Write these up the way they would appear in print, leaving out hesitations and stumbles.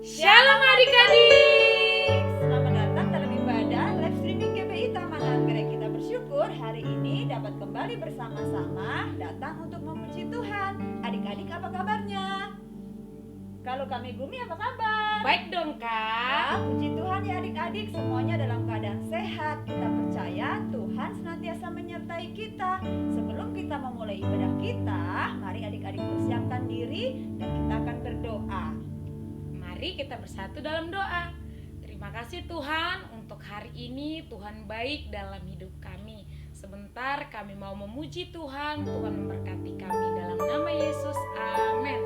Shalom adik-adik. Selamat datang dalam ibadah live streaming GPI Taman Anggrek. Kita bersyukur hari ini dapat kembali bersama-sama datang untuk memuji Tuhan. Adik-adik apa kabarnya? Kalau kami Gumi apa kabar? Baik dong Kak. Puji Tuhan ya adik-adik, semuanya dalam keadaan sehat. Kita percaya Tuhan senantiasa menyertai kita. Sebelum kita memulai ibadah kita, mari adik-adik persiapkan diri dan kita akan berdoa. Mari kita bersatu dalam doa. Terima kasih Tuhan untuk hari ini. Tuhan baik dalam hidup kami. Sebentar kami mau memuji Tuhan. Tuhan memberkati kami dalam nama Yesus. Amin.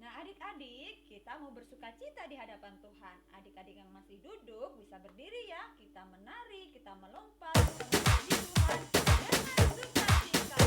Nah adik-adik, kita mau bersukacita di hadapan Tuhan. Adik-adik yang masih duduk bisa berdiri ya. Kita menari, kita melompat, kita memuji Tuhan dengan sukacita.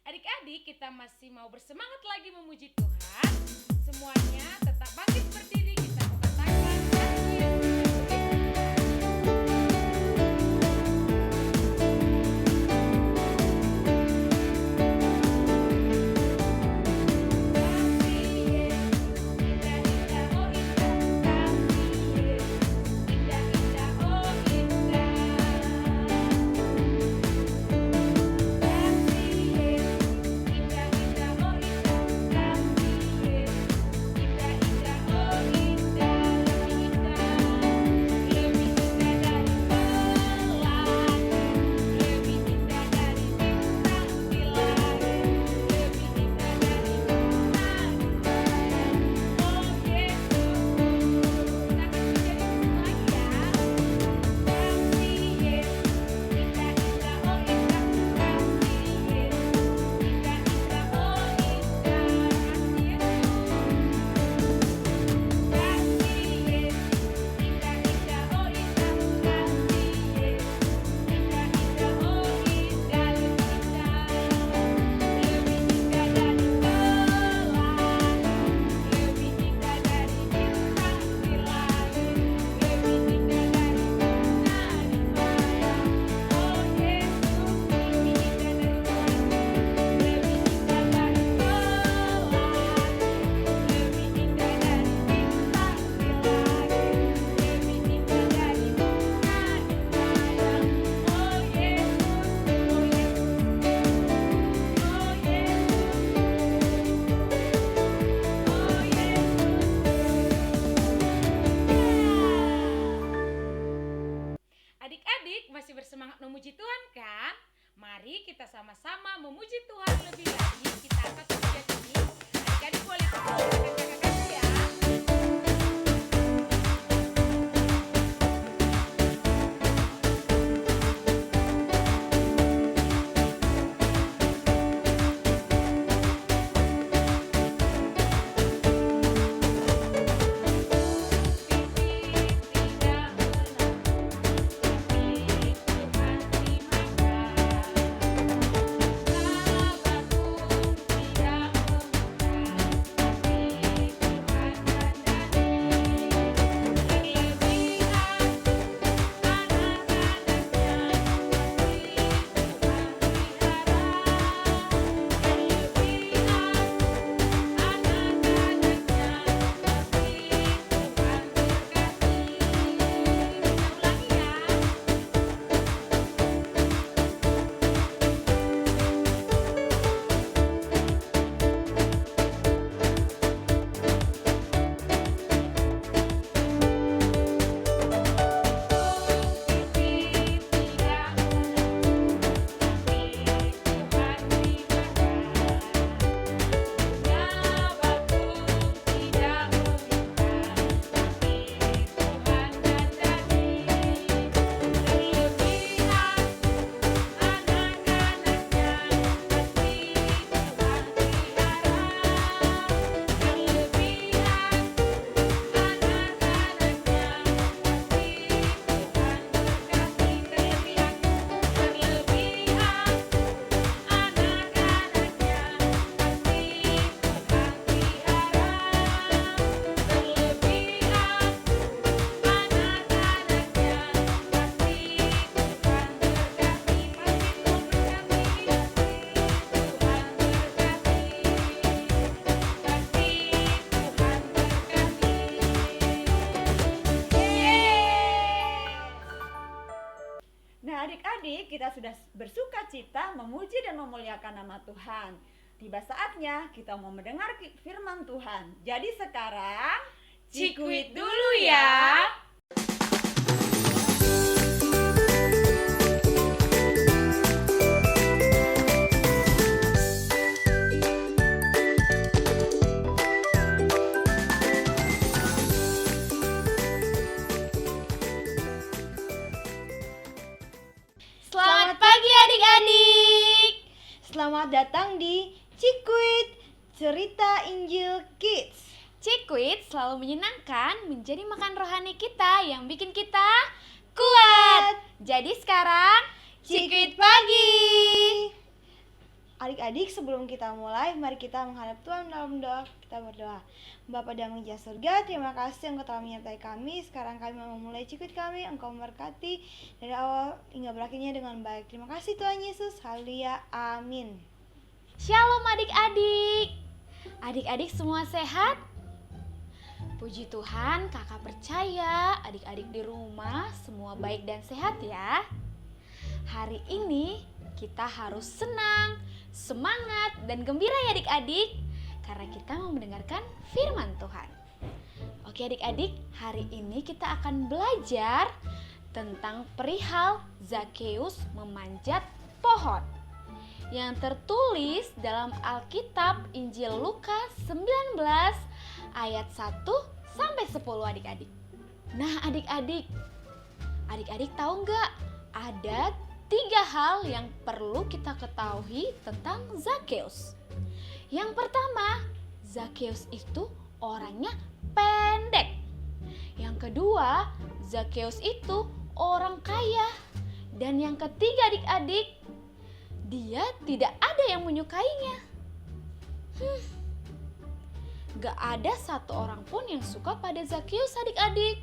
Adik-adik, kita masih mau bersemangat lagi memuji Tuhan. Semuanya tetap bangkit berdiri. Kita katakan kasih Yesus. Adik-adik masih bersemangat memuji Tuhan kan? Mari kita sama-sama memuji Tuhan lebih lagi. Kita angkat pujian ini. Adik-adik boleh tepuk tangan kakak-kakak ya. Tidak menang, tapi Tuhan terima kasih. ini kita sudah bersuka cita memuji dan memuliakan nama Tuhan. Tiba saatnya kita mau mendengar firman Tuhan. Jadi sekarang Cikuit dulu ya. Selamat pagi adik-adik. Selamat datang di Cikuit Cerita Injil Kids. Cikuit selalu menyenangkan menjadi makan rohani kita yang bikin kita kuat. Jadi sekarang Cikuit pagi. Adik-adik, sebelum kita mulai, mari kita menghadap Tuhan dalam doa. Kita berdoa. Bapa dalam di surga, terima kasih Engkau telah menyertai kami. Sekarang kami mau memulai Cikuit kami. Engkau memberkati dari awal hingga berakhirnya dengan baik. Terima kasih Tuhan Yesus. Haleluya. Amin. Shalom adik-adik. Adik-adik semua sehat? Puji Tuhan, kakak percaya adik-adik di rumah semua baik dan sehat ya. Hari ini kita harus senang, semangat, dan gembira ya adik-adik, karena kita mau mendengarkan firman Tuhan. Oke adik-adik, hari ini kita akan belajar tentang perihal Zakeus memanjat pohon yang tertulis dalam Alkitab Injil Lukas 19 ayat 1 sampai 10 adik-adik. Nah adik-adik tahu nggak ada 3 hal yang perlu kita ketahui tentang Zakeus. Yang pertama, Zakeus itu orangnya pendek. Yang kedua, Zakeus itu orang kaya. Dan yang ketiga adik-adik, dia tidak ada yang menyukainya. Gak ada satu orang pun yang suka pada Zakeus adik-adik.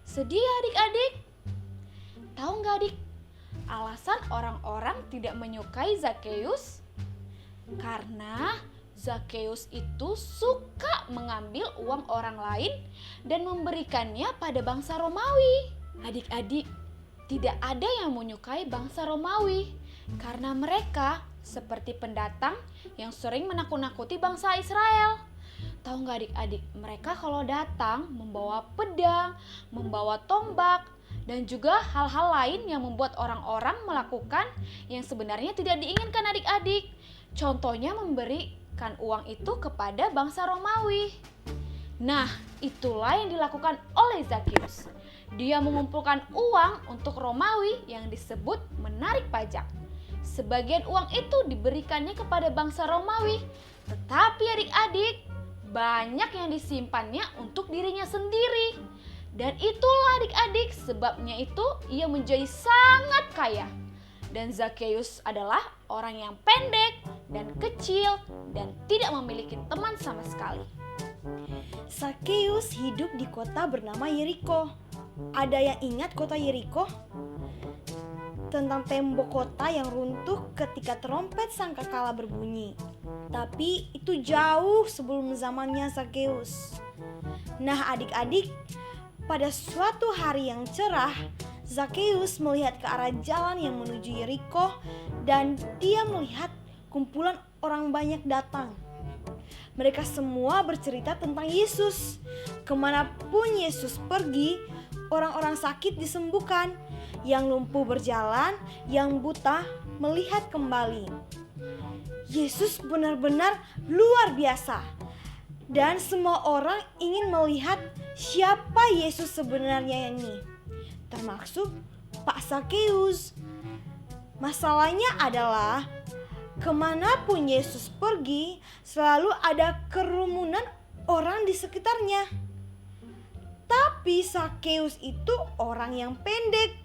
Sedih adik-adik. Tahu gak adik, alasan orang-orang tidak menyukai Zakeus? Karena Zakeus itu suka mengambil uang orang lain dan memberikannya pada bangsa Romawi. Adik-adik, tidak ada yang menyukai bangsa Romawi karena mereka seperti pendatang yang sering menakut-nakuti bangsa Israel. Tahu nggak adik-adik, mereka kalau datang membawa pedang, membawa tombak, dan juga hal-hal lain yang membuat orang-orang melakukan yang sebenarnya tidak diinginkan adik-adik. Contohnya memberikan uang itu kepada bangsa Romawi. Nah, itulah yang dilakukan oleh Zakeus. Dia mengumpulkan uang untuk Romawi yang disebut menarik pajak. Sebagian uang itu diberikannya kepada bangsa Romawi. Tetapi adik-adik, banyak yang disimpannya untuk dirinya sendiri. Dan itulah adik-adik sebabnya itu ia menjadi sangat kaya. Dan Zakeus adalah orang yang pendek dan kecil dan tidak memiliki teman sama sekali. Zakeus hidup di kota bernama Yeriko. Ada yang ingat kota Yeriko? Tentang tembok kota yang runtuh ketika trompet sangkakala berbunyi. Tapi itu jauh sebelum zamannya Zakeus. Nah adik-adik, pada suatu hari yang cerah, Zakeus melihat ke arah jalan yang menuju Yeriko dan dia melihat kumpulan orang banyak datang. Mereka semua bercerita tentang Yesus. Kemanapun Yesus pergi, orang-orang sakit disembuhkan, yang lumpuh berjalan, yang buta melihat kembali. Yesus benar-benar luar biasa. Dan semua orang ingin melihat siapa Yesus sebenarnya ini, termasuk Pak Zakeus. Masalahnya adalah kemanapun Yesus pergi, selalu ada kerumunan orang di sekitarnya. Tapi Zakeus itu orang yang pendek,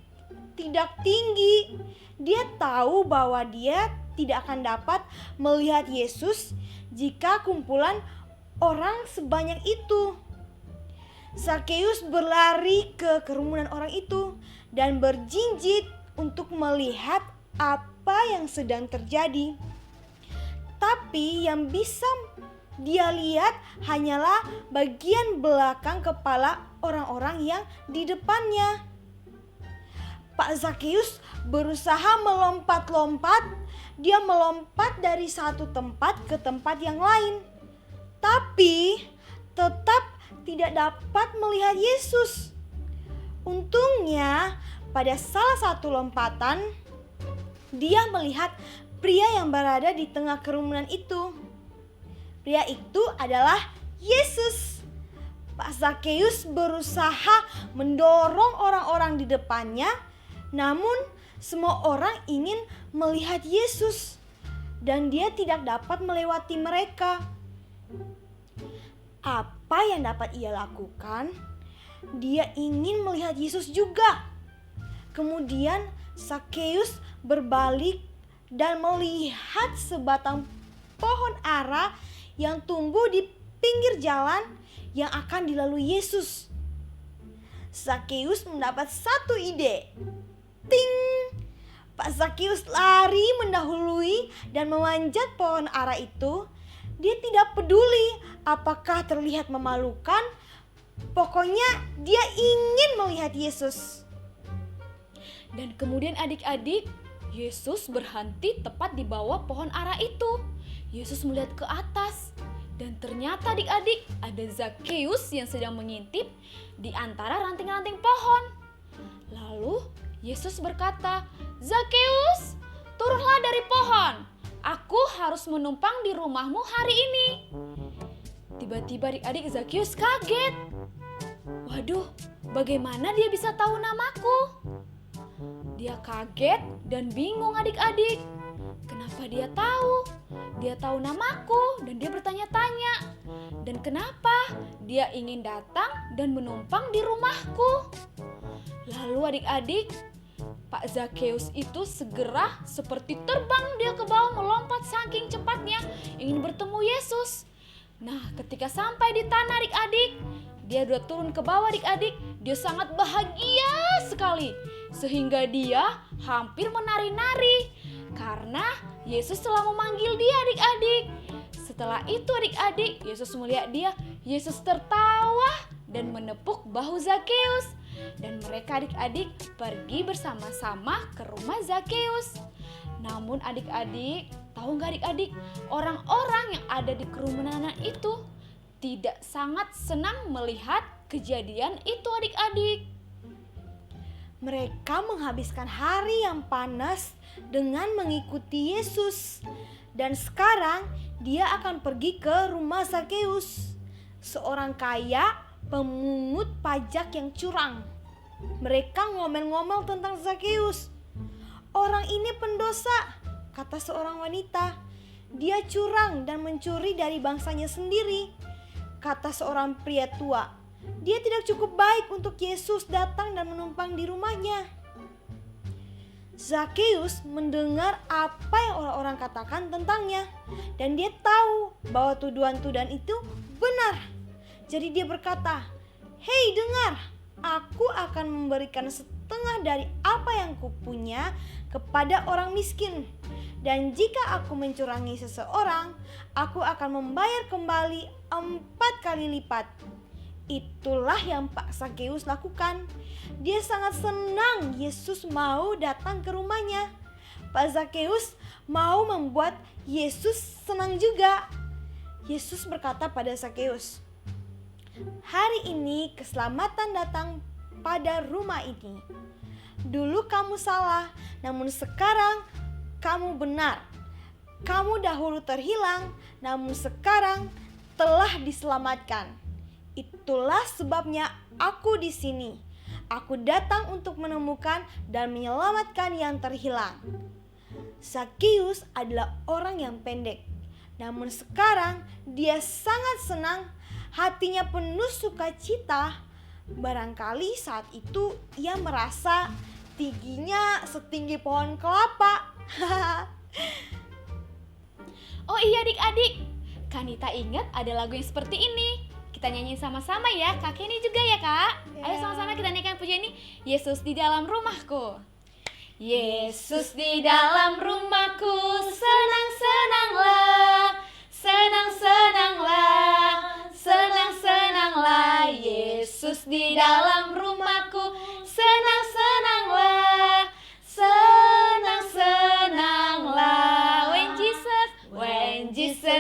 tidak tinggi. Dia tahu bahwa dia tidak akan dapat melihat Yesus jika kumpulan orang sebanyak itu. Zakeus berlari ke kerumunan orang itu dan berjinjit untuk melihat apa yang sedang terjadi. Tapi yang bisa dia lihat hanyalah bagian belakang kepala orang-orang yang di depannya. Pak Zakeus berusaha melompat-lompat. Dia melompat dari satu tempat ke tempat yang lain. Tapi tetap tidak dapat melihat Yesus. Untungnya pada salah satu lompatan dia melihat pria yang berada di tengah kerumunan itu. Pria itu adalah Yesus. Pak Zakeus berusaha mendorong orang-orang di depannya, namun semua orang ingin melihat Yesus dan dia tidak dapat melewati mereka. Apa yang dapat ia lakukan? Dia ingin melihat Yesus juga. Kemudian Zakeus berbalik dan melihat sebatang pohon ara yang tumbuh di pinggir jalan yang akan dilalui Yesus. Zakeus mendapat satu ide. Ting! Pak Zakeus lari mendahului dan memanjat pohon ara itu. Dia tidak peduli apakah terlihat memalukan. Pokoknya dia ingin melihat Yesus. Dan kemudian adik-adik, Yesus berhenti tepat di bawah pohon ara itu. Yesus melihat ke atas dan ternyata adik-adik ada Zakeus yang sedang mengintip di antara ranting-ranting pohon. Lalu Yesus berkata, "Zakeus, turunlah dari pohon. Aku harus menumpang di rumahmu hari ini." Tiba-tiba adik-adik Zakeus kaget. Waduh, bagaimana dia bisa tahu namaku? Dia kaget dan bingung adik-adik. Kenapa dia tahu? Dia tahu namaku dan dia bertanya-tanya. Dan kenapa dia ingin datang dan menumpang di rumahku? Lalu adik-adik, Pak Zakeus itu segera seperti terbang dia ke bawah melompat saking cepatnya ingin bertemu Yesus. Nah, ketika sampai di tanah adik-adik, dia udah turun ke bawah adik-adik. Dia sangat bahagia sekali sehingga dia hampir menari-nari karena Yesus telah memanggil dia adik-adik. Setelah itu adik-adik, Yesus melihat dia. Yesus tertawa dan menepuk bahu Zakeus. Dan mereka adik-adik pergi bersama-sama ke rumah Zakeus. Namun adik-adik, tahu nggak adik-adik, orang-orang yang ada di kerumunan itu tidak sangat senang melihat kejadian itu adik-adik. Mereka menghabiskan hari yang panas dengan mengikuti Yesus. Dan sekarang dia akan pergi ke rumah Zakeus, seorang kaya pemungut pajak yang curang. Mereka ngomel-ngomel tentang Zakeus. "Orang ini pendosa," kata seorang wanita. "Dia curang dan mencuri dari bangsanya sendiri," kata seorang pria tua. "Dia tidak cukup baik untuk Yesus datang dan menumpang di rumahnya." Zakeus mendengar apa yang orang-orang katakan tentangnya dan dia tahu bahwa tuduhan-tuduhan itu benar. Jadi dia berkata, "Hei, dengar, aku akan memberikan setengah dari apa yang kupunya kepada orang miskin. Dan jika aku mencurangi seseorang, aku akan membayar kembali 4 kali lipat." Itulah yang Pak Zakeus lakukan. Dia sangat senang Yesus mau datang ke rumahnya. Pak Zakeus mau membuat Yesus senang juga. Yesus berkata pada Zakeus, "Hari ini keselamatan datang pada rumah ini. Dulu kamu salah, namun sekarang kamu benar. Kamu dahulu terhilang, namun sekarang telah diselamatkan. Itulah sebabnya aku di sini. Aku datang untuk menemukan dan menyelamatkan yang terhilang." Zakeus adalah orang yang pendek, namun sekarang dia sangat senang, hatinya penuh sukacita. Barangkali saat itu ia merasa tingginya setinggi pohon kelapa. Oh iya adik-adik, Kanita ingat ada lagu yang seperti ini. Kita nyanyiin sama-sama ya, Kak Kenny juga ya Kak. Ayo sama-sama kita nyanyikan pujian ini. Yesus di dalam rumahku. Yesus di dalam rumahku, senang-senanglah, senang-senanglah, senang-senanglah. Yesus di dalam rumahku, senang-senanglah,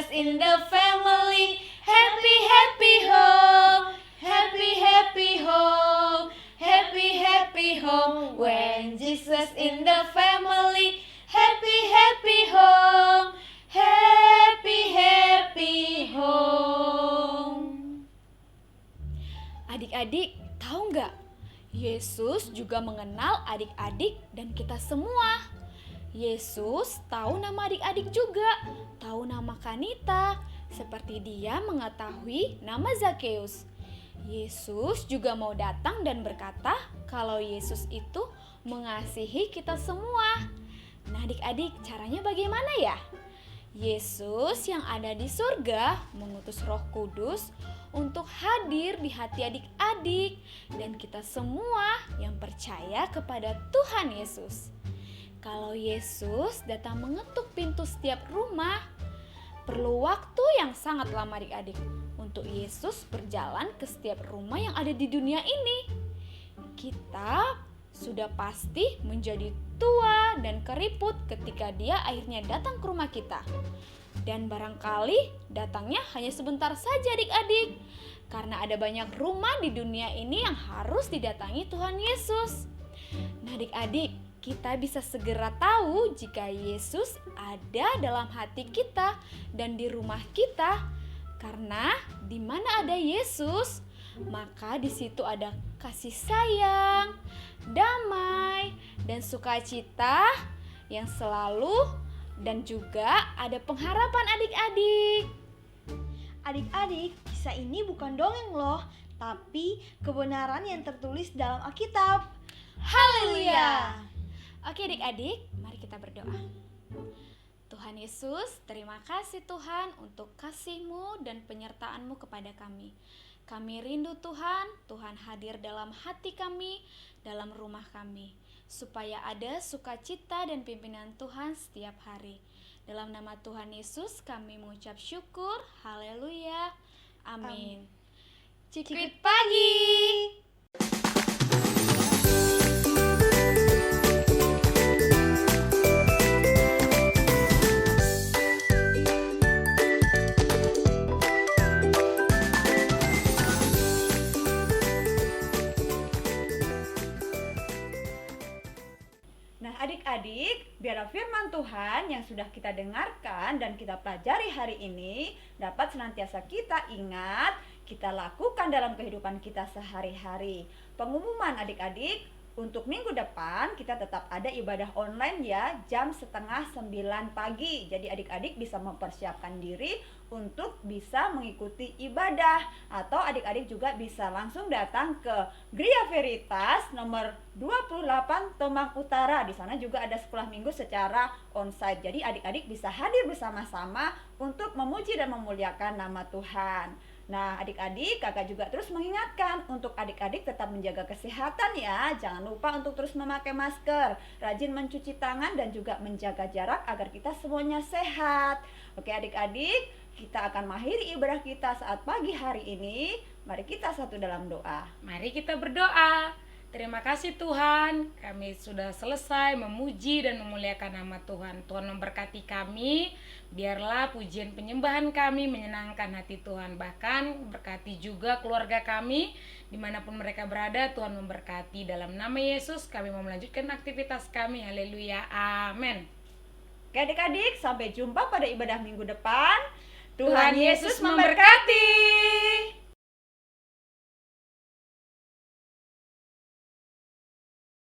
Jesus in the family. Happy, happy home. Happy, happy home. Happy, happy home. When Jesus in the family. Happy, happy home. Happy, happy home. Adik-adik, tahu nggak? Yesus juga mengenal adik-adik dan kita semua. Yesus tahu nama adik-adik juga, tahu nama Kanita, seperti dia mengetahui nama Zakheus. Yesus juga mau datang dan berkata kalau Yesus itu mengasihi kita semua. Nah adik-adik, caranya bagaimana ya? Yesus yang ada di surga mengutus Roh Kudus untuk hadir di hati adik-adik dan kita semua yang percaya kepada Tuhan Yesus. Kalau Yesus datang mengetuk pintu setiap rumah, perlu waktu yang sangat lama adik-adik untuk Yesus berjalan ke setiap rumah yang ada di dunia ini. Kita sudah pasti menjadi tua dan keriput ketika dia akhirnya datang ke rumah kita. Dan barangkali datangnya hanya sebentar saja adik-adik, karena ada banyak rumah di dunia ini yang harus didatangi Tuhan Yesus. Nah adik-adik, kita bisa segera tahu jika Yesus ada dalam hati kita dan di rumah kita. Karena di mana ada Yesus, maka di situ ada kasih sayang, damai, dan sukacita yang selalu, dan juga ada pengharapan adik-adik. Adik-adik, kisah ini bukan dongeng loh, tapi kebenaran yang tertulis dalam Alkitab. Haleluya! Oke adik-adik, mari kita berdoa. Tuhan Yesus, terima kasih Tuhan untuk kasih-Mu dan penyertaan-Mu kepada kami. Kami rindu Tuhan, Tuhan hadir dalam hati kami, dalam rumah kami, supaya ada sukacita dan pimpinan Tuhan setiap hari. Dalam nama Tuhan Yesus kami mengucap syukur, haleluya, amin. Cikrit pagi! Nah adik-adik, biarlah firman Tuhan yang sudah kita dengarkan dan kita pelajari hari ini dapat senantiasa kita ingat, kita lakukan dalam kehidupan kita sehari-hari. Pengumuman adik-adik, untuk minggu depan kita tetap ada ibadah online ya, jam 8:30 pagi. Jadi adik-adik bisa mempersiapkan diri untuk bisa mengikuti ibadah. Atau adik-adik juga bisa langsung datang ke Gria Veritas nomor 28 Tomang Utara. Di sana juga ada sekolah minggu secara onsite. Jadi adik-adik bisa hadir bersama-sama untuk memuji dan memuliakan nama Tuhan. Nah adik-adik, kakak juga terus mengingatkan untuk adik-adik tetap menjaga kesehatan ya. Jangan lupa untuk terus memakai masker, rajin mencuci tangan dan juga menjaga jarak agar kita semuanya sehat. Oke adik-adik, kita akan mengakhiri ibadah kita saat pagi hari ini. Mari kita satu dalam doa. Mari kita berdoa. Terima kasih Tuhan, kami sudah selesai memuji dan memuliakan nama Tuhan. Tuhan memberkati kami, biarlah pujian penyembahan kami menyenangkan hati Tuhan. Bahkan berkati juga keluarga kami, dimanapun mereka berada, Tuhan memberkati. Dalam nama Yesus kami mau melanjutkan aktivitas kami, haleluya, amin. Oke adik-adik, sampai jumpa pada ibadah minggu depan. Tuhan Yesus memberkati.